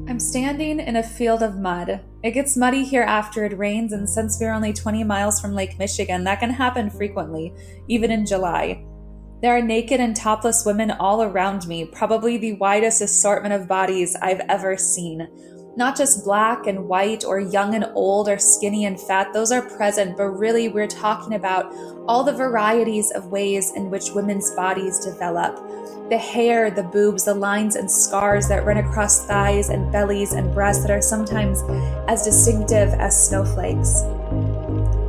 I'm standing in a field of mud. It gets muddy here after it rains, and since we're only 20 miles from Lake Michigan, that can happen frequently, even in July. There are naked and topless women all around me, probably the widest assortment of bodies I've ever seen. Not just black and white or young and old or skinny and fat, those are present, but really we're talking about all the varieties of ways in which women's bodies develop. The hair, the boobs, the lines and scars that run across thighs and bellies and breasts that are sometimes as distinctive as snowflakes.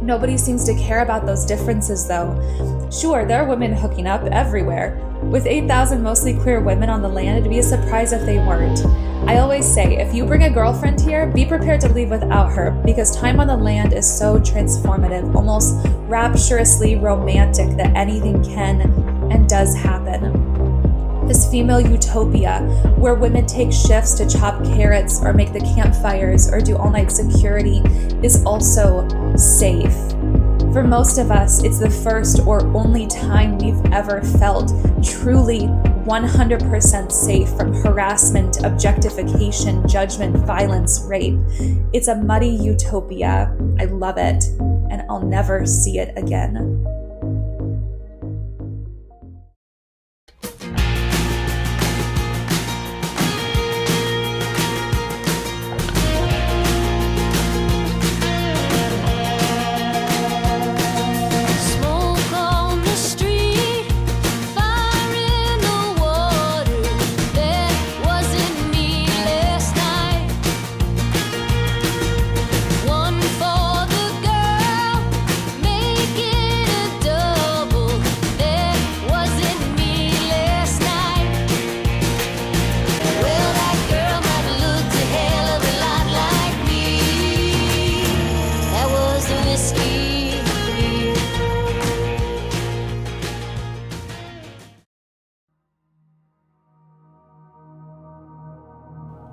Nobody seems to care about those differences, though. Sure, there are women hooking up everywhere. With 8,000 mostly queer women on the land, it'd be a surprise if they weren't. I always say, if you bring a girlfriend here, be prepared to leave without her, because time on the land is so transformative, almost rapturously romantic that anything can and does happen. This female utopia, where women take shifts to chop carrots or make the campfires or do all-night security, is also safe. For most of us, it's the first or only time we've ever felt truly 100% safe from harassment, objectification, judgment, violence, rape. It's a muddy utopia. I love it, and I'll never see it again.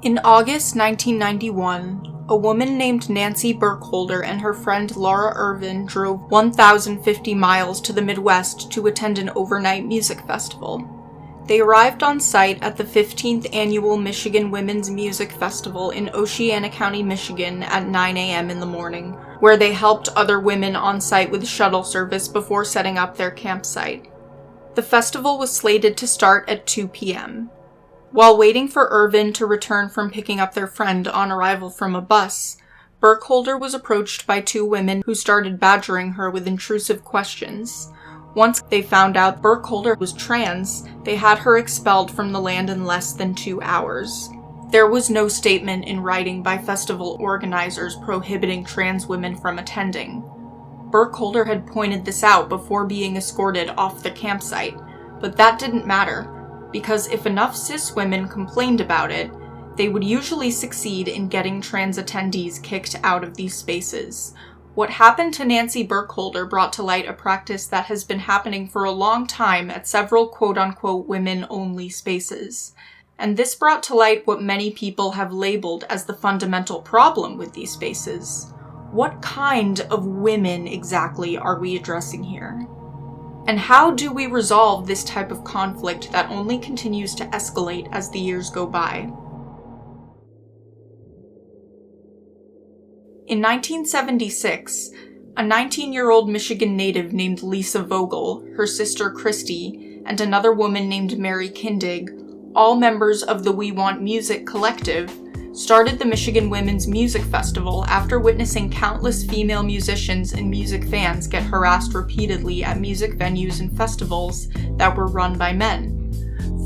In August 1991, a woman named Nancy Burkholder and her friend Laura Irvin drove 1,050 miles to the Midwest to attend an overnight music festival. They arrived on site at the 15th Annual Michigan Women's Music Festival in Oceana County, Michigan at 9 a.m. in the morning, where they helped other women on site with shuttle service before setting up their campsite. The festival was slated to start at 2 p.m. While waiting for Irvin to return from picking up their friend on arrival from a bus, Burkholder was approached by two women who started badgering her with intrusive questions. Once they found out Burkholder was trans, they had her expelled from the land in less than 2 hours. There was no statement in writing by festival organizers prohibiting trans women from attending. Burkholder had pointed this out before being escorted off the campsite, but that didn't matter, because if enough cis women complained about it, they would usually succeed in getting trans attendees kicked out of these spaces. What happened to Nancy Burkholder brought to light a practice that has been happening for a long time at several quote-unquote women-only spaces. And this brought to light what many people have labeled as the fundamental problem with these spaces. What kind of women exactly are we addressing here? And how do we resolve this type of conflict that only continues to escalate as the years go by? In 1976, a 19-year-old Michigan native named Lisa Vogel, her sister Christy, and another woman named Mary Kindig, all members of the We Want Music collective, started the Michigan Women's Music Festival after witnessing countless female musicians and music fans get harassed repeatedly at music venues and festivals that were run by men.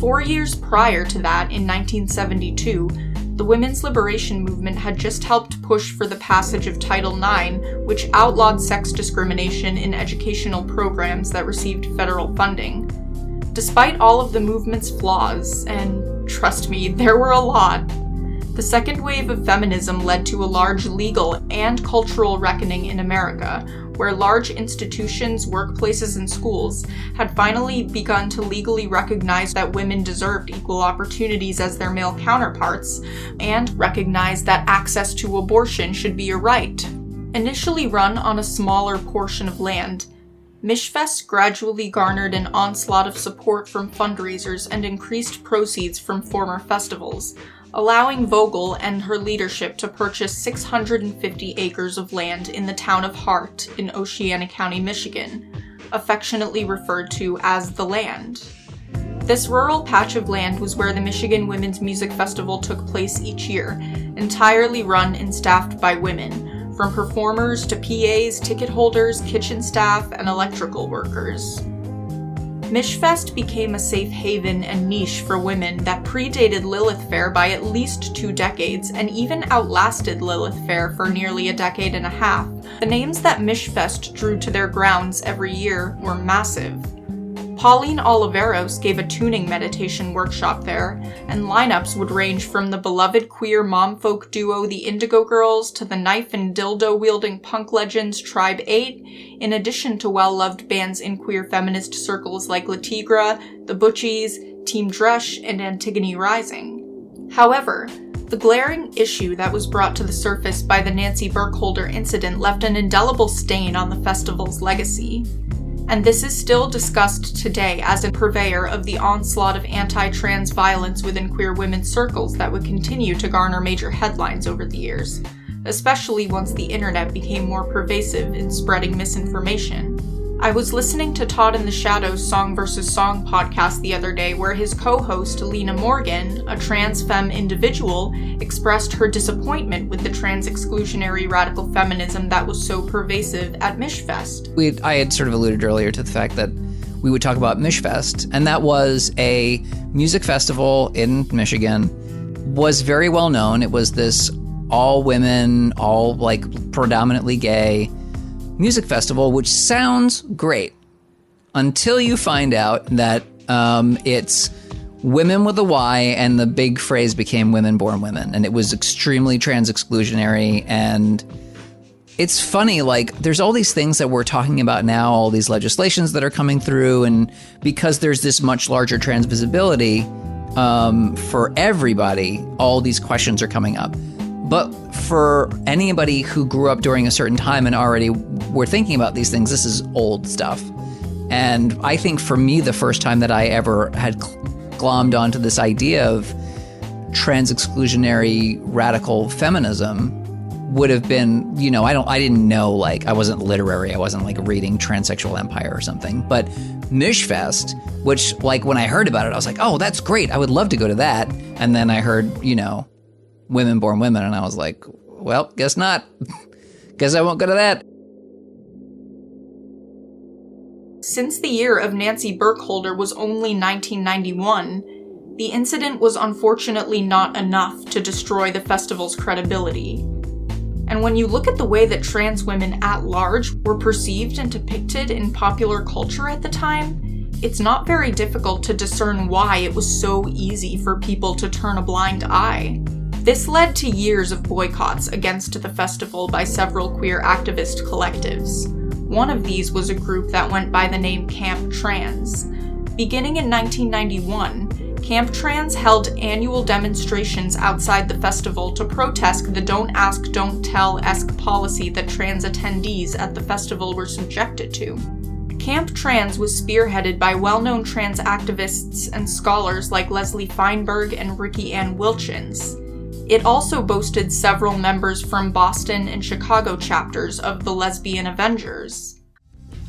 4 years prior to that, in 1972, the women's liberation movement had just helped push for the passage of Title IX, which outlawed sex discrimination in educational programs that received federal funding. Despite all of the movement's flaws, and trust me, there were a lot, the second wave of feminism led to a large legal and cultural reckoning in America, where large institutions, workplaces, and schools had finally begun to legally recognize that women deserved equal opportunities as their male counterparts, and recognize that access to abortion should be a right. Initially run on a smaller portion of land, Mishfest gradually garnered an onslaught of support from fundraisers and increased proceeds from former festivals, allowing Vogel and her leadership to purchase 650 acres of land in the town of Hart in Oceana County, Michigan, affectionately referred to as the Land. This rural patch of land was where the Michigan Women's Music Festival took place each year, entirely run and staffed by women, from performers to PAs, ticket holders, kitchen staff, and electrical workers. Mishfest became a safe haven and niche for women that predated Lilith Fair by at least 2 decades and even outlasted Lilith Fair for nearly a decade and a half. The names that Mishfest drew to their grounds every year were massive. Pauline Oliveros gave a tuning meditation workshop there, and lineups would range from the beloved queer momfolk duo The Indigo Girls to the knife and dildo-wielding punk legends Tribe 8, in addition to well-loved bands in queer feminist circles like La Tigra, The Butchies, Team Drush, and Antigone Rising. However, the glaring issue that was brought to the surface by the Nancy Burkholder incident left an indelible stain on the festival's legacy. And this is still discussed today as a purveyor of the onslaught of anti-trans violence within queer women's circles that would continue to garner major headlines over the years, especially once the internet became more pervasive in spreading misinformation. I was listening to Todd in the Shadow's Song vs. Song podcast the other day where his co-host Lena Morgan, a trans femme individual, expressed her disappointment with the trans exclusionary radical feminism that was so pervasive at Mishfest. I had sort of alluded earlier to the fact that we would talk about Mishfest, and that was a music festival in Michigan, was very well known. It was this all women, all predominantly gay music festival, which sounds great until you find out that it's women with a Y, and the big phrase became women born women, and it was extremely trans exclusionary. And it's funny, there's all these things that we're talking about now, all these legislations that are coming through, and because there's this much larger trans visibility for everybody, all these questions are coming up. But for anybody who grew up during a certain time and already were thinking about these things, this is old stuff. And I think for me, the first time that I ever had glommed onto this idea of trans exclusionary radical feminism would have been, I didn't know, I wasn't literary. I wasn't reading Transsexual Empire or something. But Mishfest, which when I heard about it, I was like, oh, that's great. I would love to go to that. And then I heard, women born women, and I was like, well, guess not. Guess I won't go to that. Since the year of Nancy Burkholder was only 1991, the incident was unfortunately not enough to destroy the festival's credibility. And when you look at the way that trans women at large were perceived and depicted in popular culture at the time, it's not very difficult to discern why it was so easy for people to turn a blind eye. This led to years of boycotts against the festival by several queer activist collectives. One of these was a group that went by the name Camp Trans. Beginning in 1991, Camp Trans held annual demonstrations outside the festival to protest the Don't Ask, Don't Tell-esque policy that trans attendees at the festival were subjected to. Camp Trans was spearheaded by well-known trans activists and scholars like Leslie Feinberg and Ricky Ann Wilchins. It also boasted several members from Boston and Chicago chapters of the Lesbian Avengers.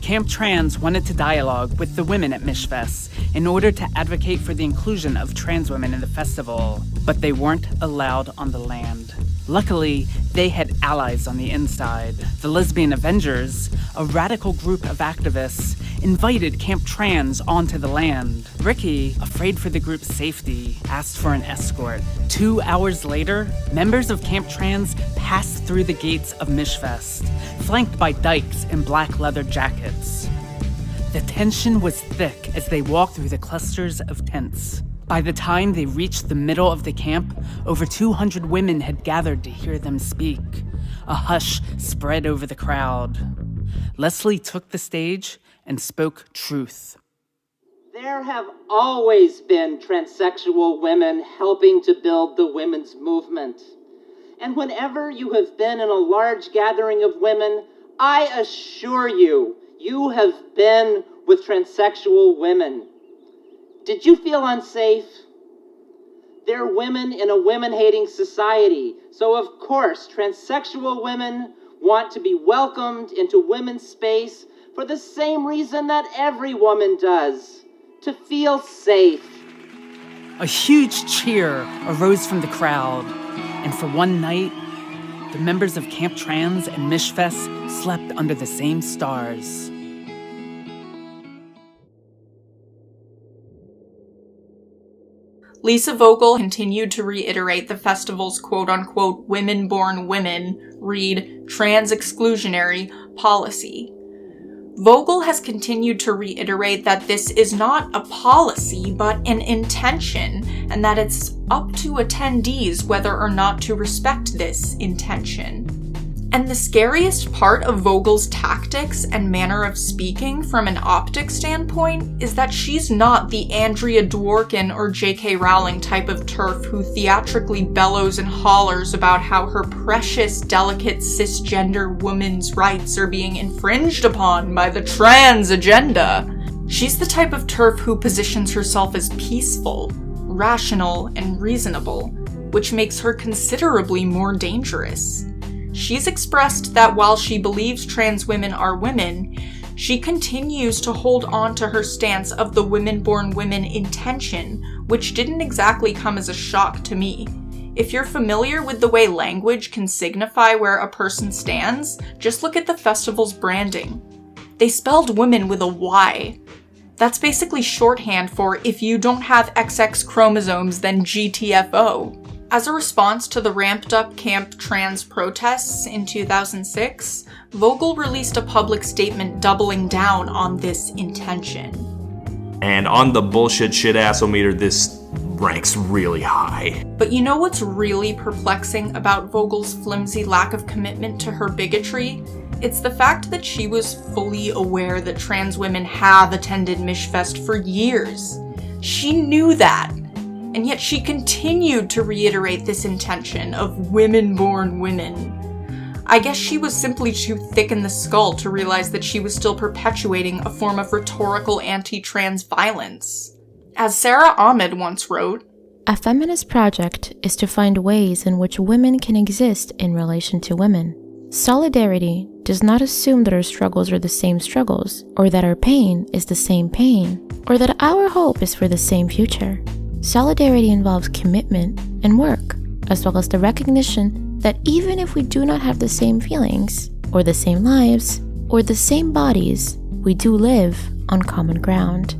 Camp Trans wanted to dialogue with the women at Mishfest in order to advocate for the inclusion of trans women in the festival, but they weren't allowed on the land. Luckily, they had allies on the inside. The Lesbian Avengers, a radical group of activists, invited Camp Trans onto the land. Ricky, afraid for the group's safety, asked for an escort. 2 hours later, members of Camp Trans passed through the gates of Mishfest, flanked by dykes in black leather jackets. The tension was thick as they walked through the clusters of tents. By the time they reached the middle of the camp, over 200 women had gathered to hear them speak. A hush spread over the crowd. Leslie took the stage and spoke truth. There have always been transsexual women helping to build the women's movement. And whenever you have been in a large gathering of women, I assure you, You have been with transsexual women. Did you feel unsafe? They're women in a women-hating society, so of course transsexual women want to be welcomed into women's space for the same reason that every woman does, to feel safe. A huge cheer arose from the crowd, and for one night, the members of Camp Trans and Mishfest slept under the same stars. Lisa Vogel continued to reiterate the festival's quote-unquote women-born women, read, trans-exclusionary policy. Vogel has continued to reiterate that this is not a policy, but an intention, and that it's up to attendees whether or not to respect this intention. And the scariest part of Vogel's tactics and manner of speaking from an optic standpoint is that she's not the Andrea Dworkin or J.K. Rowling type of TERF who theatrically bellows and hollers about how her precious, delicate cisgender woman's rights are being infringed upon by the trans agenda. She's the type of TERF who positions herself as peaceful, rational, and reasonable, which makes her considerably more dangerous. She's expressed that while she believes trans women are women, she continues to hold on to her stance of the women-born women intention, which didn't exactly come as a shock to me. If you're familiar with the way language can signify where a person stands, just look at the festival's branding. They spelled women with a Y. That's basically shorthand for if you don't have XX chromosomes, then GTFO. As a response to the ramped-up Camp Trans protests in 2006, Vogel released a public statement doubling down on this intention. And on the bullshit shit-ass-o-meter, this ranks really high. But you know what's really perplexing about Vogel's flimsy lack of commitment to her bigotry? It's the fact that she was fully aware that trans women have attended Mishfest for years. She knew that. And yet she continued to reiterate this intention of women-born women. I guess she was simply too thick in the skull to realize that she was still perpetuating a form of rhetorical anti-trans violence. As Sarah Ahmed once wrote, "A feminist project is to find ways in which women can exist in relation to women. Solidarity does not assume that our struggles are the same struggles, or that our pain is the same pain, or that our hope is for the same future. Solidarity involves commitment and work, as well as the recognition that even if we do not have the same feelings, or the same lives, or the same bodies, we do live on common ground."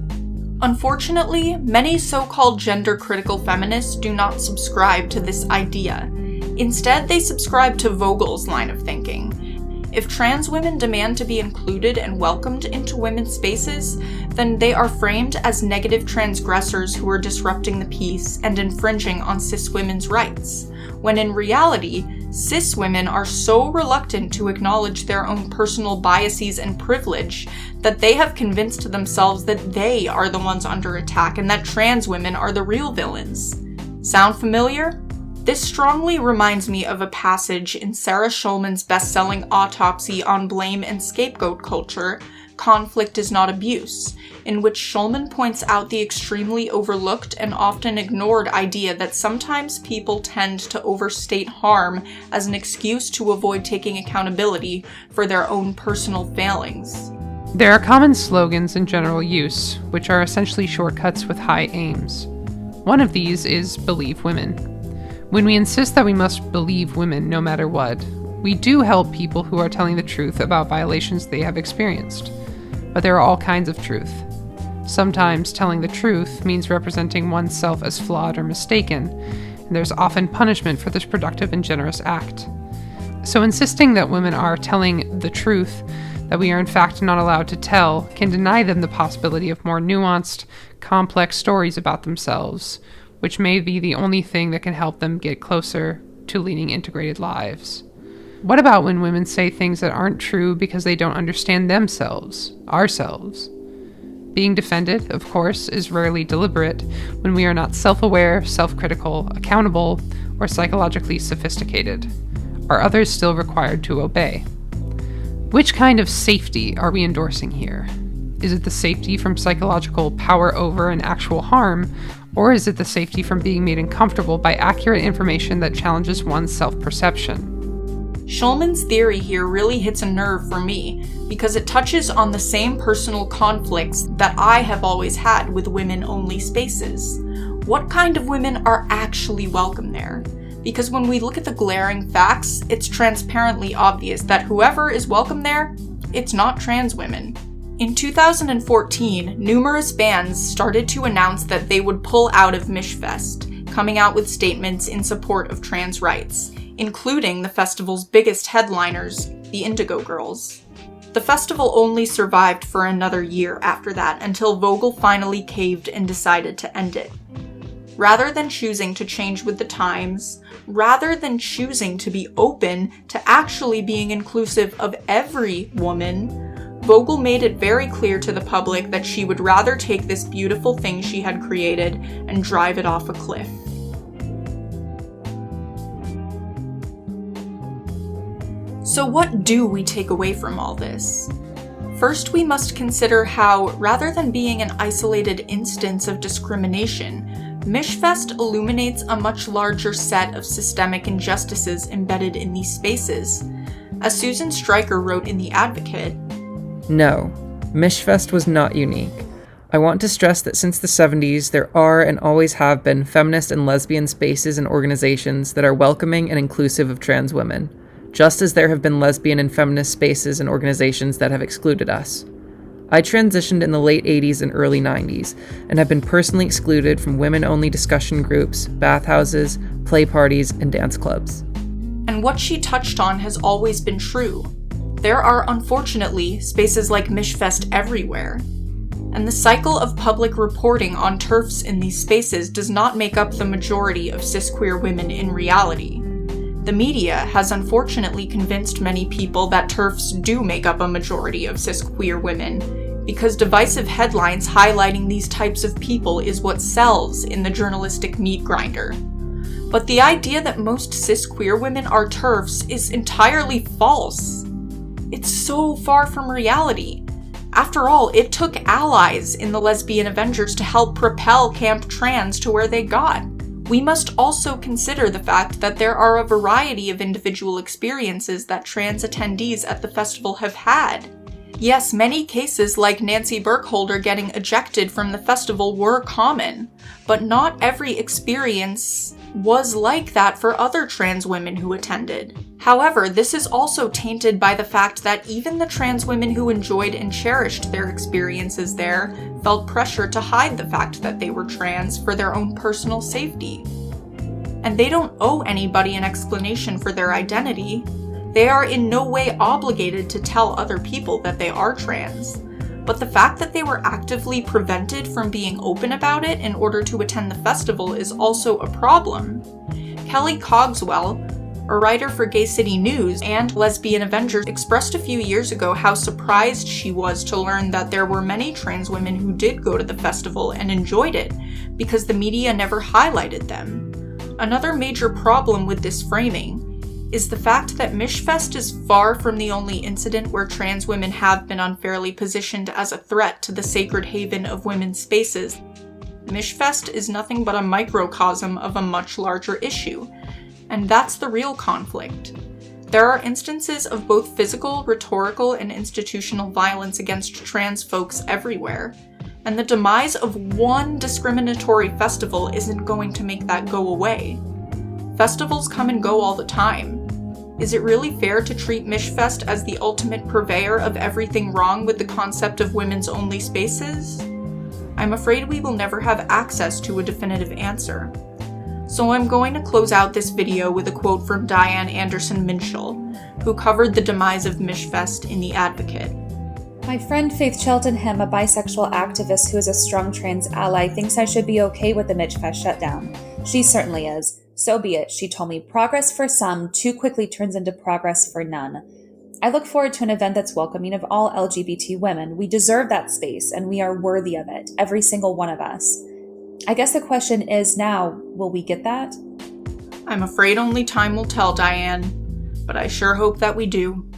Unfortunately, many so-called gender-critical feminists do not subscribe to this idea. Instead, they subscribe to Vogel's line of thinking. If trans women demand to be included and welcomed into women's spaces, then they are framed as negative transgressors who are disrupting the peace and infringing on cis women's rights, when in reality, cis women are so reluctant to acknowledge their own personal biases and privilege that they have convinced themselves that they are the ones under attack and that trans women are the real villains. Sound familiar? This strongly reminds me of a passage in Sarah Schulman's best-selling autopsy on blame and scapegoat culture, Conflict is Not Abuse, in which Schulman points out the extremely overlooked and often ignored idea that sometimes people tend to overstate harm as an excuse to avoid taking accountability for their own personal failings. There are common slogans in general use, which are essentially shortcuts with high aims. One of these is Believe Women. When we insist that we must believe women no matter what, we do help people who are telling the truth about violations they have experienced. But there are all kinds of truth. Sometimes telling the truth means representing oneself as flawed or mistaken, and there's often punishment for this productive and generous act. So insisting that women are telling the truth that we are in fact not allowed to tell can deny them the possibility of more nuanced, complex stories about themselves, which may be the only thing that can help them get closer to leading integrated lives. What about when women say things that aren't true because they don't understand themselves, ourselves? Being defended, of course, is rarely deliberate when we are not self-aware, self-critical, accountable, or psychologically sophisticated. Are others still required to obey? Which kind of safety are we endorsing here? Is it the safety from psychological power over and actual harm, or is it the safety from being made uncomfortable by accurate information that challenges one's self-perception? Schulman's theory here really hits a nerve for me, because it touches on the same personal conflicts that I have always had with women-only spaces. What kind of women are actually welcome there? Because when we look at the glaring facts, it's transparently obvious that whoever is welcome there, it's not trans women. In 2014, numerous bands started to announce that they would pull out of Mishfest, coming out with statements in support of trans rights, including the festival's biggest headliners, the Indigo Girls. The festival only survived for another year after that, until Vogel finally caved and decided to end it. Rather than choosing to change with the times, rather than choosing to be open to actually being inclusive of every woman, Vogel made it very clear to the public that she would rather take this beautiful thing she had created and drive it off a cliff. So what do we take away from all this? First, we must consider how, rather than being an isolated instance of discrimination, Mishfest illuminates a much larger set of systemic injustices embedded in these spaces. As Susan Stryker wrote in The Advocate, "No, Mishfest was not unique. I want to stress that since the 70s, there are and always have been feminist and lesbian spaces and organizations that are welcoming and inclusive of trans women, just as there have been lesbian and feminist spaces and organizations that have excluded us. I transitioned in the late 80s and early 90s, and have been personally excluded from women-only discussion groups, bathhouses, play parties, and dance clubs." And what she touched on has always been true. There are, unfortunately, spaces like Mishfest everywhere. And the cycle of public reporting on TERFs in these spaces does not make up the majority of cis-queer women in reality. The media has unfortunately convinced many people that TERFs do make up a majority of cis-queer women, because divisive headlines highlighting these types of people is what sells in the journalistic meat grinder. But the idea that most cis-queer women are TERFs is entirely false. It's so far from reality. After all, it took allies in the lesbian Avengers to help propel Camp Trans to where they got. We must also consider the fact that there are a variety of individual experiences that trans attendees at the festival have had. Yes, many cases like Nancy Burkholder getting ejected from the festival were common, but not every experience was like that for other trans women who attended. However, this is also tainted by the fact that even the trans women who enjoyed and cherished their experiences there felt pressure to hide the fact that they were trans for their own personal safety. And they don't owe anybody an explanation for their identity. They are in no way obligated to tell other people that they are trans. But the fact that they were actively prevented from being open about it in order to attend the festival is also a problem. Kelly Cogswell, a writer for Gay City News and Lesbian Avengers, expressed a few years ago how surprised she was to learn that there were many trans women who did go to the festival and enjoyed it, because the media never highlighted them. Another major problem with this framing is the fact that Mishfest is far from the only incident where trans women have been unfairly positioned as a threat to the sacred haven of women's spaces. Mishfest is nothing but a microcosm of a much larger issue, and that's the real conflict. There are instances of both physical, rhetorical, and institutional violence against trans folks everywhere, and the demise of one discriminatory festival isn't going to make that go away. Festivals come and go all the time. Is it really fair to treat Mishfest as the ultimate purveyor of everything wrong with the concept of women's only spaces? I'm afraid we will never have access to a definitive answer. So I'm going to close out this video with a quote from Diane Anderson Minshall, who covered the demise of Mishfest in The Advocate. My friend Faith Cheltenham, a bisexual activist who is a strong trans ally, thinks I should be okay with the Mishfest shutdown. She certainly is. So be it, she told me. Progress for some too quickly turns into progress for none. I look forward to an event that's welcoming of all LGBT women. We deserve that space, and we are worthy of it, every single one of us. I guess the question is now, will we get that? I'm afraid only time will tell, Diane, but I sure hope that we do.